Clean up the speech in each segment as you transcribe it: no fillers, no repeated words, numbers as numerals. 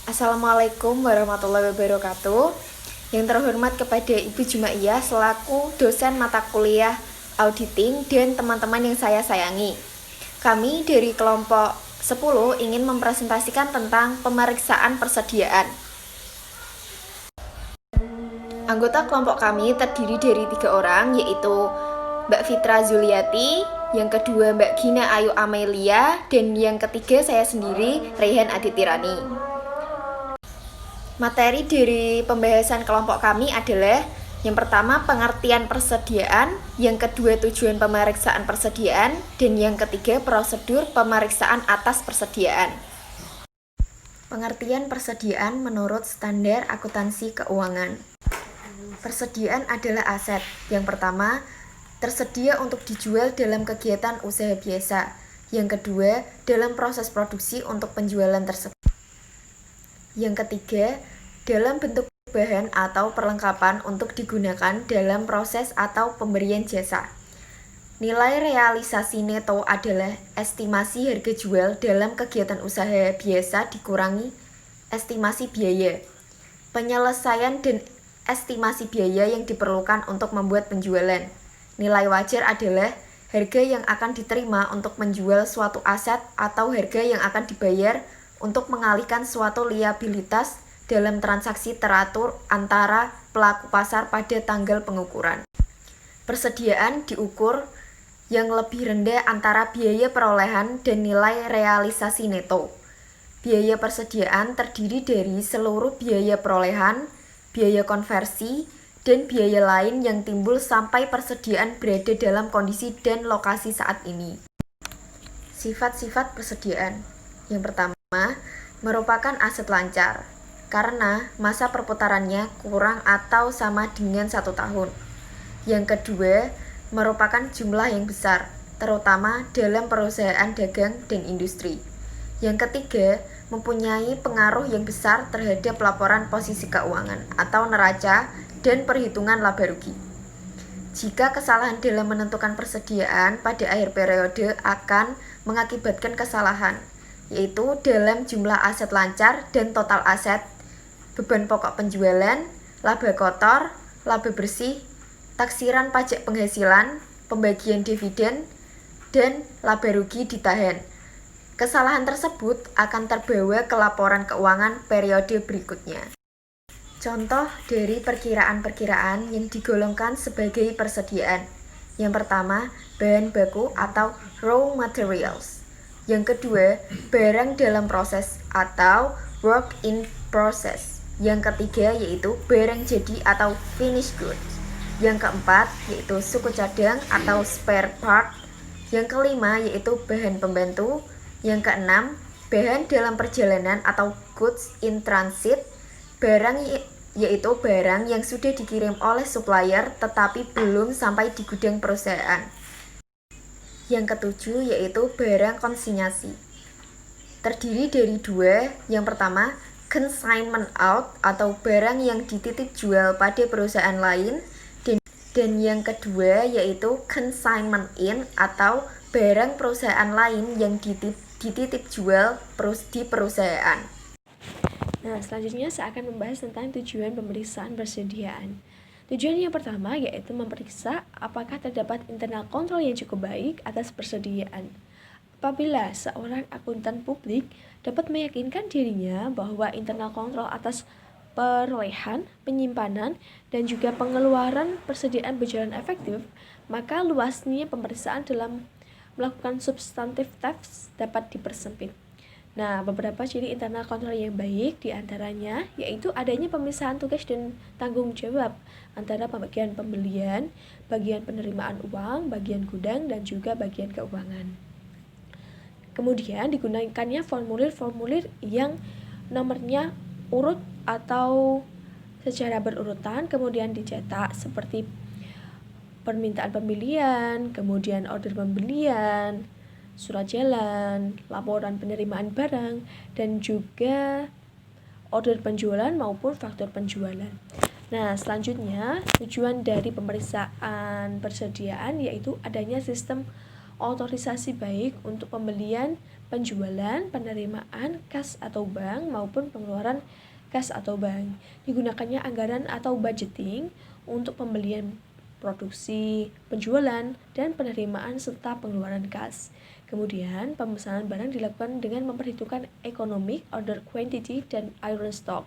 Assalamualaikum warahmatullahi wabarakatuh. Yang terhormat kepada Ibu Jumaiyah selaku dosen mata kuliah auditing dan teman-teman yang saya sayangi. Kami dari kelompok 10 ingin mempresentasikan tentang pemeriksaan persediaan. Anggota kelompok kami terdiri dari 3 orang, yaitu Mbak Fitra Zuliati, yang kedua Mbak Gina Ayu Amelia, dan yang ketiga saya sendiri, Rehan Aditirani. Materi dari pembahasan kelompok kami adalah yang pertama pengertian persediaan, yang kedua tujuan pemeriksaan persediaan, dan yang ketiga prosedur pemeriksaan atas persediaan. Pengertian persediaan menurut standar akuntansi keuangan. Persediaan adalah aset. Yang pertama, tersedia untuk dijual dalam kegiatan usaha biasa. Yang kedua, dalam proses produksi untuk penjualan tersebut. Yang ketiga, dalam bentuk bahan atau perlengkapan untuk digunakan dalam proses atau pemberian jasa. Nilai realisasi neto adalah estimasi harga jual dalam kegiatan usaha biasa dikurangi estimasi biaya. Penyelesaian dan estimasi biaya yang diperlukan untuk membuat penjualan. Nilai wajar adalah harga yang akan diterima untuk menjual suatu aset atau harga yang akan dibayar untuk mengalihkan suatu liabilitas dalam transaksi teratur antara pelaku pasar pada tanggal pengukuran. Persediaan diukur yang lebih rendah antara biaya perolehan dan nilai realisasi neto. Biaya persediaan terdiri dari seluruh biaya perolehan, biaya konversi, dan biaya lain yang timbul sampai persediaan berada dalam kondisi dan lokasi saat ini. Sifat-sifat persediaan. Yang pertama, merupakan aset lancar, karena masa perputarannya kurang atau sama dengan 1 tahun. Yang kedua, merupakan jumlah yang besar, terutama dalam perusahaan dagang dan industri. Yang ketiga, mempunyai pengaruh yang besar terhadap laporan posisi keuangan atau neraca dan perhitungan laba rugi. Jika kesalahan dalam menentukan persediaan pada akhir periode akan mengakibatkan kesalahan, yaitu dalam jumlah aset lancar dan total aset, beban pokok penjualan, laba kotor, laba bersih, taksiran pajak penghasilan, pembagian dividen, dan laba rugi ditahan. Kesalahan tersebut akan terbawa ke laporan keuangan periode berikutnya. Contoh dari perkiraan-perkiraan yang digolongkan sebagai persediaan. Yang pertama, bahan baku atau raw materials. Yang kedua, barang dalam proses atau work in process. Yang ketiga yaitu barang jadi atau finished goods. Yang keempat yaitu suku cadang atau spare part. Yang kelima yaitu bahan pembantu. Yang keenam, bahan dalam perjalanan atau goods in transit. Barang yaitu barang yang sudah dikirim oleh supplier tetapi belum sampai di gudang perusahaan. Yang ketujuh yaitu barang konsinyasi. Terdiri dari 2, yang pertama consignment out atau barang yang dititip jual pada perusahaan lain, dan yang kedua yaitu consignment in atau barang perusahaan lain yang dititip jual di perusahaan. Nah, selanjutnya saya akan membahas tentang tujuan pemeriksaan persediaan. Tujuan yang pertama yaitu memeriksa apakah terdapat internal kontrol yang cukup baik atas persediaan. Apabila seorang akuntan publik dapat meyakinkan dirinya bahwa internal kontrol atas perolehan, penyimpanan, dan juga pengeluaran persediaan berjalan efektif, maka luasnya pemeriksaan dalam melakukan substantive tests dapat dipersempit. Nah, beberapa ciri internal kontrol yang baik diantaranya yaitu adanya pemisahan tugas dan tanggung jawab antara bagian pembelian, bagian penerimaan uang, bagian gudang, dan juga bagian keuangan. Kemudian digunakannya formulir-formulir yang nomornya urut atau secara berurutan, kemudian dicetak seperti permintaan pembelian, kemudian order pembelian, surat jalan, laporan penerimaan barang, dan juga order penjualan maupun faktur penjualan. Nah, selanjutnya tujuan dari pemeriksaan persediaan yaitu adanya sistem otorisasi baik untuk pembelian, penjualan, penerimaan kas atau bank maupun pengeluaran kas atau bank. Digunakannya anggaran atau budgeting untuk pembelian produksi, penjualan, dan penerimaan serta pengeluaran kas. Kemudian, pemesanan barang dilakukan dengan memperhitungkan economic, order quantity, dan iron stock.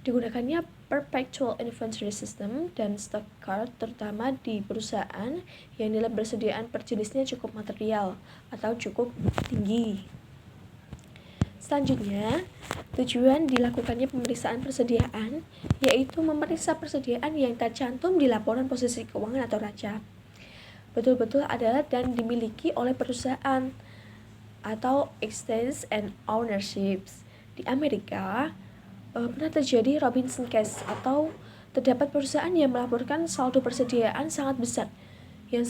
Digunakannya perpetual inventory system dan stock card terutama di perusahaan yang nilai persediaan per jenisnya cukup material atau cukup tinggi. Selanjutnya, tujuan dilakukannya pemeriksaan persediaan yaitu memeriksa persediaan yang tercantum di laporan posisi keuangan atau raca. Betul-betul adalah dan dimiliki oleh perusahaan atau extents and ownerships. Di Amerika, pernah terjadi Robinson Case atau terdapat perusahaan yang melaporkan saldo persediaan sangat besar yang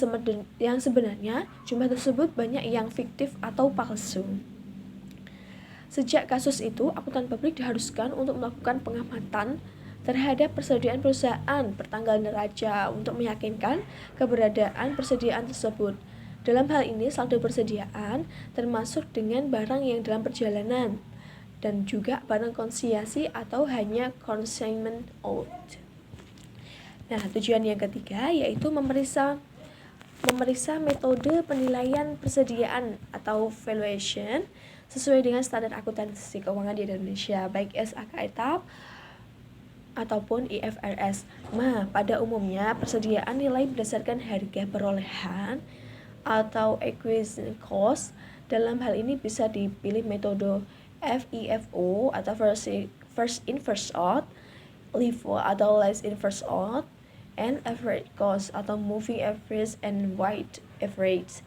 sebenarnya jumlah tersebut banyak yang fiktif atau palsu. Sejak kasus itu, akuntan publik diharuskan untuk melakukan pengamatan terhadap persediaan perusahaan pertanggal neraca untuk meyakinkan keberadaan persediaan tersebut. Dalam hal ini, saldo persediaan termasuk dengan barang yang dalam perjalanan dan juga barang konsinyasi atau hanya consignment out. Nah, tujuan yang ketiga yaitu memeriksa metode penilaian persediaan atau valuation sesuai dengan standar akuntansi keuangan di Indonesia, baik SAK etap ataupun IFRS. Nah, pada umumnya persediaan nilai berdasarkan harga perolehan atau acquisition cost. Dalam hal ini bisa dipilih metode FIFO atau first in first out, LIFO atau last in first out, and average cost atau moving average and weighted average.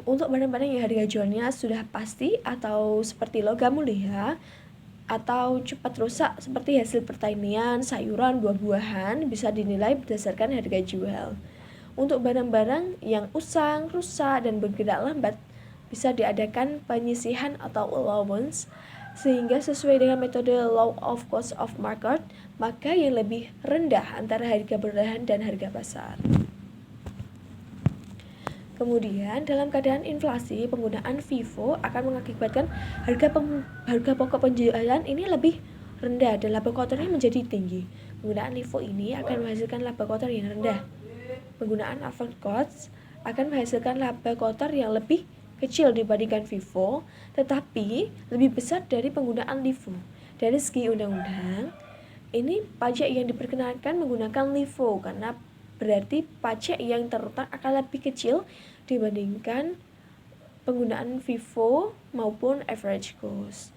Untuk barang-barang yang harga jualnya sudah pasti atau seperti logam mulia atau cepat rusak seperti hasil pertanian, sayuran, buah-buahan bisa dinilai berdasarkan harga jual. Untuk barang-barang yang usang, rusak, dan bergerak lambat bisa diadakan penyisihan atau allowance sehingga sesuai dengan metode law of cost of market, maka yang lebih rendah antara harga perolehan dan harga pasar. Kemudian, dalam keadaan inflasi, penggunaan FIFO akan mengakibatkan harga pokok penjualan ini lebih rendah dan laba kotornya menjadi tinggi. Penggunaan LIFO ini akan menghasilkan laba kotor yang rendah. Penggunaan average cost akan menghasilkan laba kotor yang lebih kecil dibandingkan FIFO, tetapi lebih besar dari penggunaan LIFO. Dari segi undang-undang, ini pajak yang diperkenankan menggunakan LIFO karena berarti pajak yang terutang akan lebih kecil dibandingkan penggunaan FIFO maupun average cost.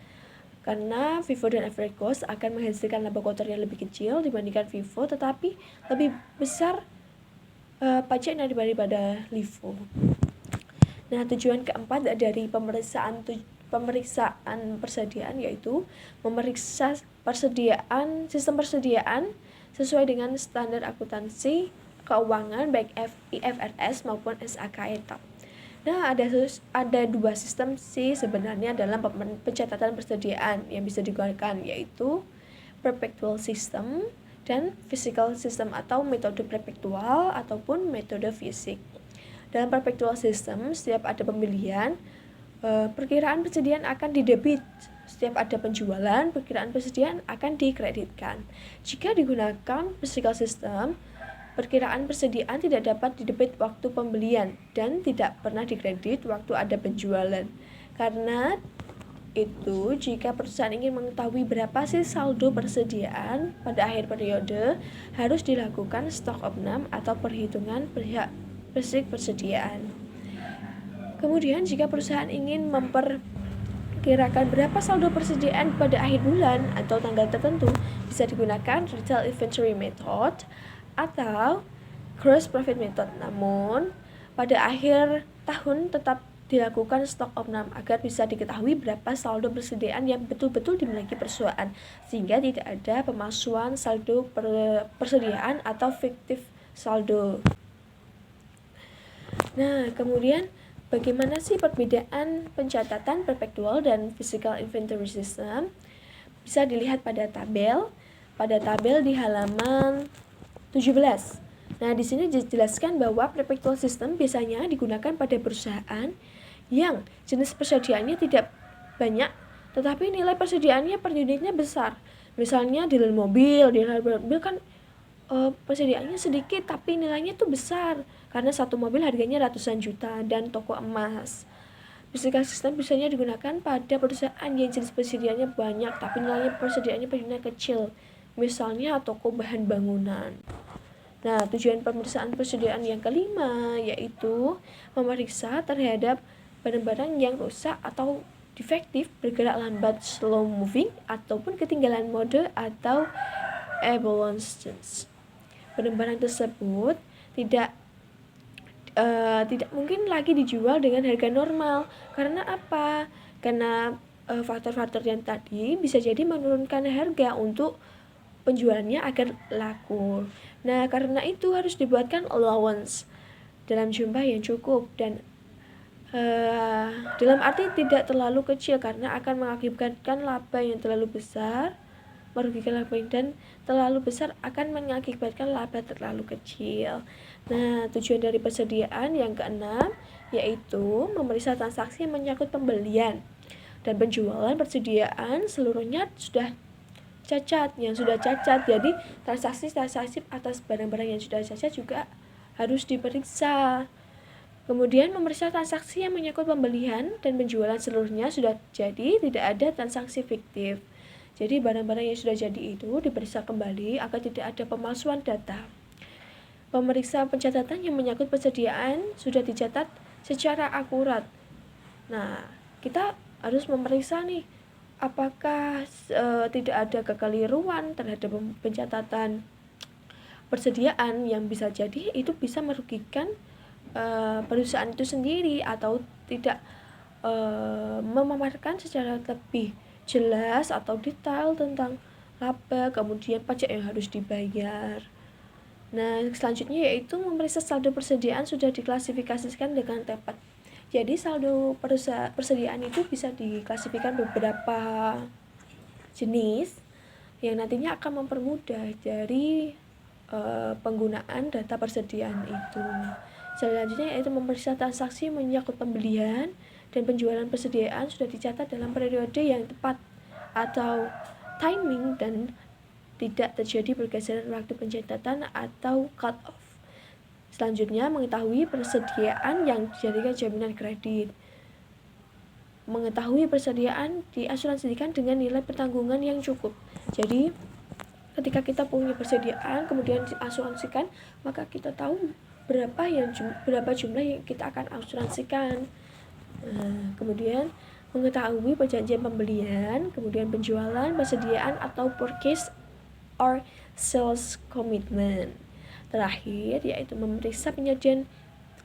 Karena FIFO dan average cost akan menghasilkan laba kotor yang lebih kecil dibandingkan FIFO, tetapi lebih besar pajaknya daripada LIFO. Nah, tujuan keempat dari pemeriksaan persediaan yaitu memeriksa sistem persediaan sesuai dengan standar akuntansi keuangan baik IFRS maupun SAK etap. Nah, ada dua sistem sih sebenarnya dalam pencatatan persediaan yang bisa digunakan, yaitu perpetual system dan physical system atau metode perpetual ataupun metode fisik. Dalam perpetual system, setiap ada pembelian, perkiraan persediaan akan didebit. Setiap ada penjualan, perkiraan persediaan akan dikreditkan. Jika digunakan physical system, perkiraan persediaan tidak dapat didebit waktu pembelian dan tidak pernah dikredit waktu ada penjualan. Karena itu, jika perusahaan ingin mengetahui berapa sih saldo persediaan pada akhir periode, harus dilakukan stock opnam atau perhitungan persediaan. Kemudian, jika perusahaan ingin memperkirakan berapa saldo persediaan pada akhir bulan atau tanggal tertentu, bisa digunakan retail inventory method atau gross profit method. Namun, pada akhir tahun tetap dilakukan stock opnam agar bisa diketahui berapa saldo persediaan yang betul-betul dimiliki perusahaan, sehingga tidak ada pemalsuan saldo persediaan atau fiktif saldo. Nah, kemudian bagaimana sih perbedaan pencatatan perpetual dan physical inventory system? Bisa dilihat pada tabel di halaman 17. Nah, di sini dijelaskan bahwa perpetual system biasanya digunakan pada perusahaan yang jenis persediaannya tidak banyak, tetapi nilai persediaannya per unitnya besar. Misalnya dealer mobil kan persediaannya sedikit tapi nilainya tuh besar karena satu mobil harganya ratusan juta. Dan toko emas, physical system biasanya digunakan pada perusahaan yang jenis persediaannya banyak tapi nilainya persediaannya per unit kecil, misalnya toko bahan bangunan. Nah, tujuan pemeriksaan persediaan yang kelima yaitu memeriksa terhadap barang-barang yang rusak atau defektif, bergerak lambat, slow moving, ataupun ketinggalan mode atau obsolescence. Barang-barang tersebut tidak mungkin lagi dijual dengan harga normal. Karena apa? Karena faktor-faktor yang tadi bisa jadi menurunkan harga untuk penjualannya agar laku. Nah, karena itu harus dibuatkan allowance dalam jumlah yang cukup dan dalam arti tidak terlalu kecil karena akan mengakibatkan laba yang terlalu besar, merugikan laba, dan terlalu besar akan mengakibatkan laba terlalu kecil. Nah, tujuan dari persediaan yang keenam yaitu memeriksa transaksi yang menyangkut pembelian dan penjualan persediaan seluruhnya sudah cacat. Jadi transaksi atas barang-barang yang sudah cacat juga harus diperiksa. Kemudian memeriksa transaksi yang menyangkut pembelian dan penjualan seluruhnya sudah jadi, tidak ada transaksi fiktif. Jadi barang-barang yang sudah jadi itu diperiksa kembali agar tidak ada pemalsuan data. Pemeriksa pencatatan yang menyangkut persediaan sudah dicatat secara akurat. Nah, kita harus memeriksa nih apakah tidak ada kekeliruan terhadap pencatatan persediaan yang bisa jadi itu bisa merugikan perusahaan itu sendiri atau tidak memaparkan secara lebih jelas atau detail tentang laba, kemudian pajak yang harus dibayar. Nah, selanjutnya yaitu memeriksa saldo persediaan sudah diklasifikasikan dengan tepat. Jadi saldo persediaan itu bisa diklasifikasikan beberapa jenis yang nantinya akan mempermudah dari penggunaan data persediaan itu. Selanjutnya yaitu memeriksa transaksi menyangkut pembelian dan penjualan persediaan sudah dicatat dalam periode yang tepat atau timing dan tidak terjadi pergeseran waktu pencatatan atau cut off. Selanjutnya mengetahui persediaan yang dijadikan jaminan kredit. Mengetahui persediaan diasuransikan dengan nilai pertanggungan yang cukup. Jadi ketika kita punya persediaan kemudian diasuransikan, maka kita tahu berapa jumlah yang kita akan asuransikan. Kemudian mengetahui perjanjian pembelian, kemudian penjualan, persediaan atau purchase or sales commitment. Terakhir yaitu memeriksa penyediaan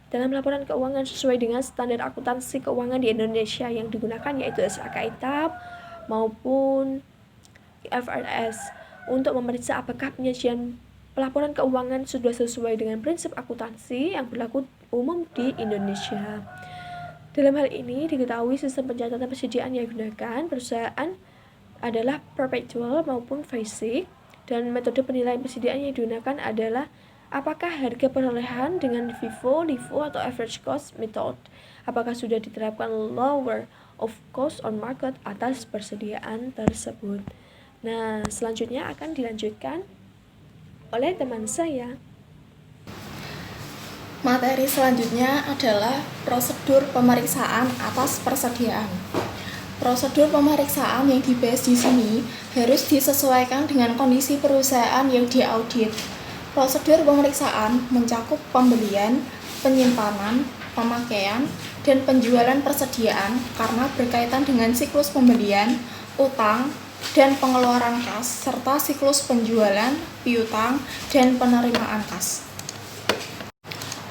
dalam laporan keuangan sesuai dengan standar akuntansi keuangan di Indonesia yang digunakan yaitu SAK-ITAB maupun IFRS untuk memeriksa apakah penyajian pelaporan keuangan sudah sesuai dengan prinsip akuntansi yang berlaku umum di Indonesia. Dalam hal ini diketahui sistem pencatatan persediaan yang digunakan perusahaan adalah perpetual maupun basic, dan metode penilaian persediaan yang digunakan adalah apakah harga perolehan dengan FIFO, LIFO atau average cost method. Apakah sudah diterapkan lower of cost on market atas persediaan tersebut. Nah, selanjutnya akan dilanjutkan oleh teman saya. Materi selanjutnya adalah prosedur pemeriksaan atas persediaan. Prosedur pemeriksaan yang dibahas di sini harus disesuaikan dengan kondisi perusahaan yang diaudit. Prosedur pemeriksaan mencakup pembelian, penyimpanan, pemakaian, dan penjualan persediaan karena berkaitan dengan siklus pembelian, utang, dan pengeluaran kas, serta siklus penjualan, piutang, dan penerimaan kas.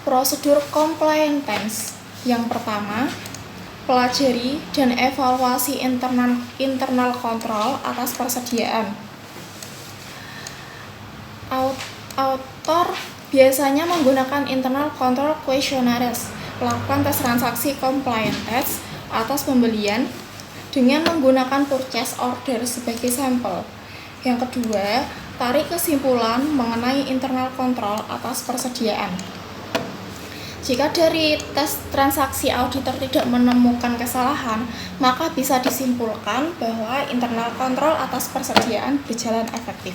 Prosedur compliance yang pertama, pelajari dan evaluasi internal kontrol atas persediaan. Autor biasanya menggunakan internal control questionnaires, melakukan tes transaksi compliance test atas pembelian dengan menggunakan purchase order sebagai sampel. Yang kedua, Tarik kesimpulan mengenai internal control atas persediaan. Jika dari tes transaksi auditor tidak menemukan kesalahan, maka bisa disimpulkan bahwa internal control atas persediaan berjalan efektif.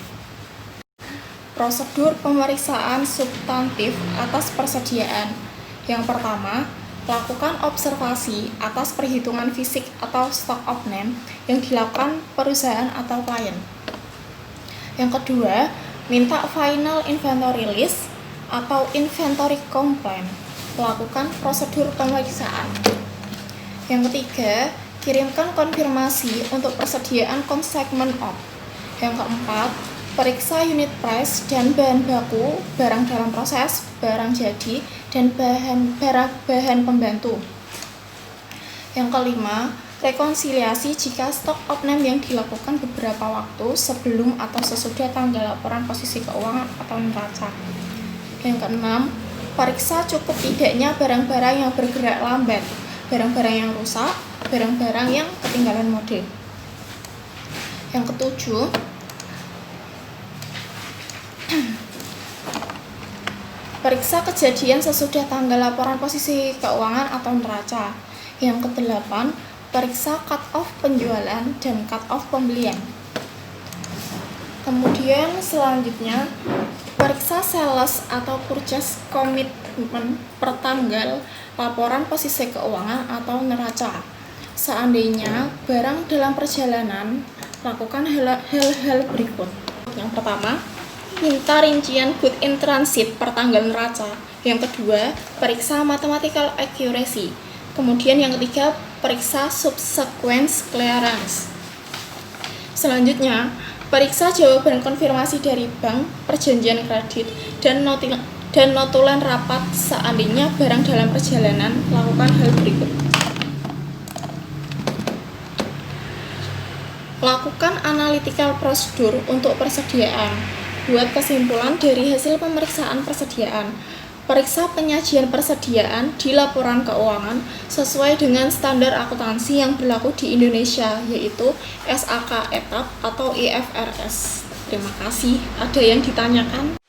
Prosedur pemeriksaan substantif atas persediaan. Yang pertama, lakukan observasi atas perhitungan fisik atau stock of name yang dilakukan perusahaan atau klien. Yang kedua, minta final inventory list atau inventory complaint. Lakukan prosedur pemeriksaan. Yang ketiga, kirimkan konfirmasi untuk persediaan consignment of. Yang keempat, periksa unit price dan bahan baku, barang dalam proses, barang jadi, dan bahan pembantu. Yang kelima, rekonsiliasi jika stock of name yang dilakukan beberapa waktu sebelum atau sesudah tanggal laporan posisi keuangan atau neraca. Yang keenam, periksa cukup tidaknya barang-barang yang bergerak lambat, barang-barang yang rusak, barang-barang yang ketinggalan mode. Yang ketujuh, periksa kejadian sesudah tanggal laporan posisi keuangan atau neraca. Yang kedelapan, periksa cut-off penjualan dan cut-off pembelian. Kemudian selanjutnya, periksa sales atau purchase commitment per tanggal laporan posisi keuangan atau neraca. Seandainya barang dalam perjalanan, lakukan hal-hal berikut. Yang pertama, minta rincian good in transit per tanggal neraca. Yang kedua, periksa mathematical accuracy. Kemudian yang ketiga, periksa subsequent clearance. Selanjutnya, periksa jawaban konfirmasi dari bank, perjanjian kredit, dan notulen rapat seandainya barang dalam perjalanan. Lakukan hal berikut. Lakukan analytical prosedur untuk persediaan. Buat kesimpulan dari hasil pemeriksaan persediaan. Periksa penyajian persediaan di laporan keuangan sesuai dengan standar akuntansi yang berlaku di Indonesia, yaitu SAK ETAP atau IFRS. Terima kasih. Ada yang ditanyakan?